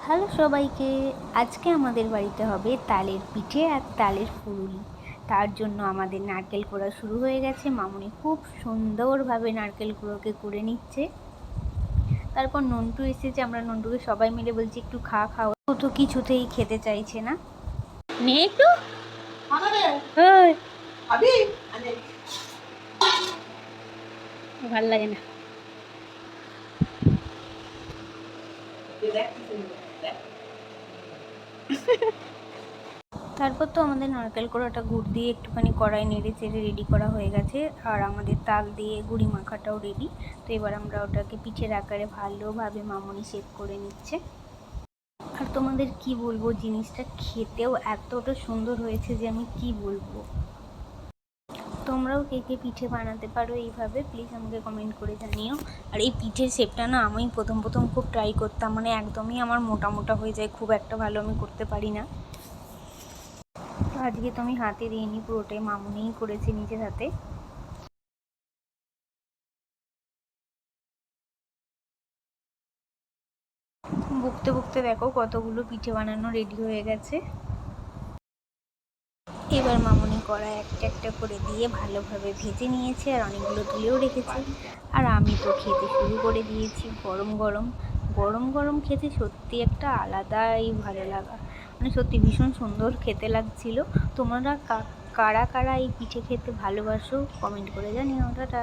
Hello সবাইকে, আজকে আমাদের বাড়িতে হবে তালের পিঠে আর তালের ফুলুরি। তার জন্য আমাদের নারকেল কোড়া শুরু হয়ে গেছে। মামুনি খুব সুন্দরভাবে নারকেল কুড়োকে কুড়ে নিচ্ছে। তারপর নন্টু এসেছে, আমরা নন্টুকে সবাই মিলে বলছি একটু খাও। ও তো কিছুতেই খেতে চাইছে না। নে একটু, ভাল লাগে না। তারপর তো আমাদের নারকেল কোড়াটা গুড় দিয়ে একটুখানি কড়াই নেড়ে চেড়ে রেডি করা হয়ে গেছে, আর আমাদের তাল দিয়ে গুড়ি মাখাটাও রেডি। তো এবার আমরা ওটাকে পিঠের আকারে ভালোভাবে মামুনি শেপ করে নিচ্ছে। আর তোমাদের কি বলবো, জিনিসটা খেতেও এতটা সুন্দর হয়েছে যে আমি কি বলবো। তোমরাও কে কে পিঠে বানাতে পারো এইভাবে, প্লিজ আমাকে কমেন্ট করে জানিও। আর এই পিঠের শেপটা না আমি প্রথম খুব ট্রাই করতাম, মানে একদমই আমার মোটা মোটা হয়ে যায়, খুব একটা ভালো আমি করতে পারি না। তো আজকে তো আমি হাতে দিইনি, পুরোটাই মামুনিই করেছে নিজের হাতে। বকতে বকতে দেখো কতগুলো পিঠে বানানো রেডি হয়ে গেছে। এবার মামুনি কড়াই একটা একটা করে দিয়ে ভালোভাবে ভেজে নিয়েছে, আর অনেকগুলো তুলেও রেখেছে। আর আমি তো খেতে শুরু করে দিয়েছি। গরম গরম গরম গরম খেতে সত্যি একটা আলাদাই ভালো লাগা, মানে সত্যি ভীষণ সুন্দর খেতে লাগছিল। তোমরা কারা কারা এই পিঠে খেতে ভালোবাসো কমেন্ট করে জানিও। টাটা।